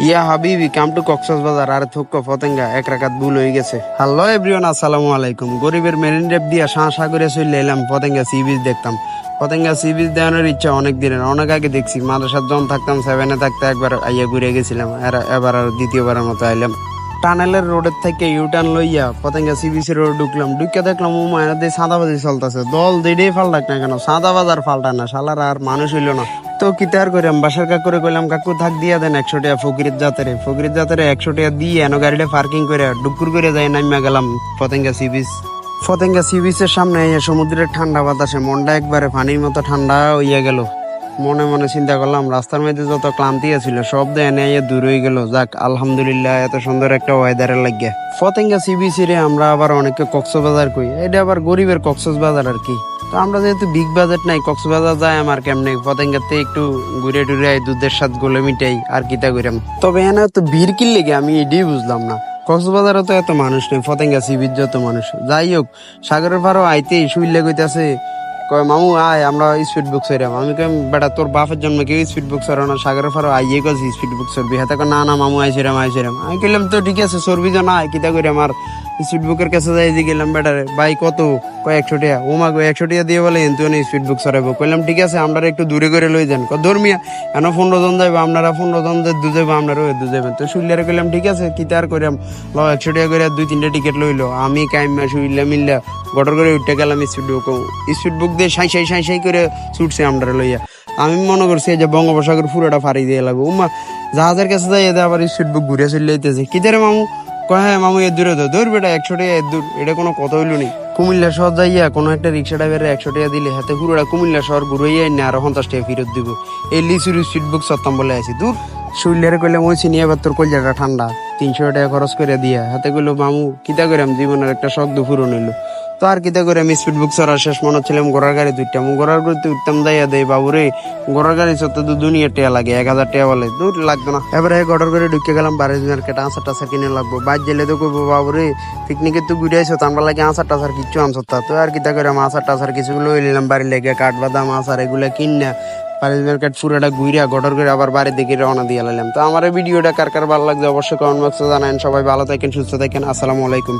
ইয়া হাবিবি come to Cox's Bazar আর থুক্ক ফতেঙ্গা এক রাকাত ভুল হয়ে গেছে। হ্যালো এভরিওয়ান, আসসালামু আলাইকুম। গরিবের মেরিন ড্রাইভ দিয়া শাঁ করে চলে এলাম ফতেঙ্গা সি বিচ দেখতাম। ফতেঙ্গা সি বিচ দেওয়ানোর ইচ্ছা অনেক দিনের, অনেক আগে দেখছি। মাদ্রাসার যখন থাকতাম 7-এ থাকতে একবার আইয়া ঘুরে গেছিলাম, এবার আর দ্বিতীয়বারের মতো আইলাম। টানেলের রোডের থেকে ইউটার্ন লইয়া ফতেঙ্গা সি বিচ রোড ঢুকলাম। ঢুকে দেখলাম ও মায়ের দিয়ে সাদাবাজি চলতেছে। দল দিডেই ফাল্টাক না কেন, সাদাবাজার ফাল্টা না, শালার আর মানুষ হইল না। তো কি তার করিলাম, বাসার কাকুরে কইলাম কাকু থাক দিয়া দেন 100 টাকা ফকিরের জাতেরে 100 টাকা দিয়ে এনো গাড়িটা পার্কিং করে ডুকুর করে যাই নামিয়া গেলাম ফতেঙ্গা সি বিচ। ফতেঙ্গা সি বিচের সামনে সমুদ্রের ঠান্ডা বাতাসে মনটা একবারে পানির মতো ঠান্ডা হইয়া গেল। মনে মনে চিন্তা করলাম রাস্তার মধ্যে যত ক্লান্তি আছিল সব দিয়ে এনে দূর হয়ে গেল। যাক আলহামদুলিল্লাহ, এত সুন্দর একটা ওয়েদারের লাগিয়া। ফতেঙ্গা সি বিচ রে আমরা আবার অনেকে কক্সবাজার কই, এটা আবার গরিবের কক্সবাজার আর কি। তো আমরা যেহেতু বিগ বাজেট নাই, কক্সবাজার যায় আমার কেমনে, ফতেঙ্গাতে একটু ঘুরে টুরে দুধের সাথে গোলে মিটাই আর কিতা কইরাম। তবে এনে তো ভিড় কি লেগে আমি এটাই বুঝলাম না। কক্সবাজারে তো এত মানুষ নেই, ফতেঙ্গা সি বিচ যত মানুষ। যাই হোক, সাগরের পাড়ও আইতে শুইলে কইতাছে কয় মামু আয় আমরা স্পিড বুক সরাম। আমি কই বেটা তোর বাপের জন্ম কেউ স্পিড বুক সরাও না, সাগরের ফারো আইয়ে গেছি স্পিড বুক সরবি। হাতে না না মামু আইছিলাম। আমি কইলাম তো ঠিক আছে সরবি তো না কিতা করে আমার স্পিড বুকের কাছে যাই যে গেলাম বেটারে ভাই কত, কয় 100 টাকা। ও মা 100 টাকা দিয়ে বলে তুই স্পিড বুক সরাইবো। কইলাম ঠিক আছে আমরা একটু দূরে করে লই যান। ধর্মিয়া এন 15 জন যাইবো, আপনারা 15 জন দু যাইবো, আপনারা দু যাবেন। তো শুইলারে কইলাম ঠিক আছে কিতা আর কইরাম, 100 টাকা করে 2-3টা টিকিট লইলো। আমি কাইমা শুইলা মিল্লা গটর করে উঠতে গেলাম স্পিড বুক দিয়ে সাই করে ছুটছে আমরা লইয়া। আমি মনে করছি যে বঙ্গোপসাগর পুরোটা ফাড়ি দিয়ে লাগবো। উমা জাহাজের কাছে যাই আবার স্পিড বুক ঘুরে চলে যেতেছে। কিতারে মামু কয় হ্যাঁ মামু এর দূরে দৌড় বেটা 100 টাকা এর দূর, এটা কোনো কথা হইলো নি। কুমিল্লা শহর যাইয়া কোনো একটা রিক্সা ড্রাইভারে 100 টাকা দিলে হাতে পুরোটা কুমিল্লা শহর ঘুরাইয়া না আরো 50 টাকা ফেরত দিব। এই লিচুর স্পিড বুক সত্তাম বলে আছি দূর। শুইলারে কইলাম ওই চিনি এবার তোর কলজাটা ঠান্ডা, 300 টাকা খরচ করে দিয়া। হাতে কইলো মামু কিতা কইরাম, জীবনের একটা শখ দুপুরন হইলো। তো আর কিতা করে আমি স্পিড বুক চড়ার শেষ মনে হচ্ছিলাম ঘোড়ার গাড়ি দুইটাম। ঘোড়ার গাড়িতে উঠতাম যাইয়া দেয় বাবুরে ঘোড়ার গাড়ি চড়তে তো দুনিয়া টেয়া লাগে, 1000 টাকা বলে, দূর লাগতো না। এবারে ঘটর করে ঢুকে গেলাম বাড়ির মার্কেট, আচার টাচার কিনে লাগবো। বাইর গেলে তো কইবো বাবুরে পিকনিকে তো ঘুরে আইসো, আমরা লাগে আচার টাচার কিচ্ছু আনসতা। তো আর কিতা করে আচার টাচার কিছু লই নিলাম বাড়ি লেগে, কাঠবাদাম আচার এগুলা কিনা বাড়ির মার্কেট পুরোটা ঘুরিয়া ঘটর করে আবার বাড়ির দিকে রওনা দিয়ে লাইলাম। তো আমার এই ভিডিওটা কার কার ভালো লাগছে অবশ্যই কমেন্ট বক্সে জানান। সবাই ভালো থাকেন, সুস্থ থাকেন, আসসালামু আলাইকুম।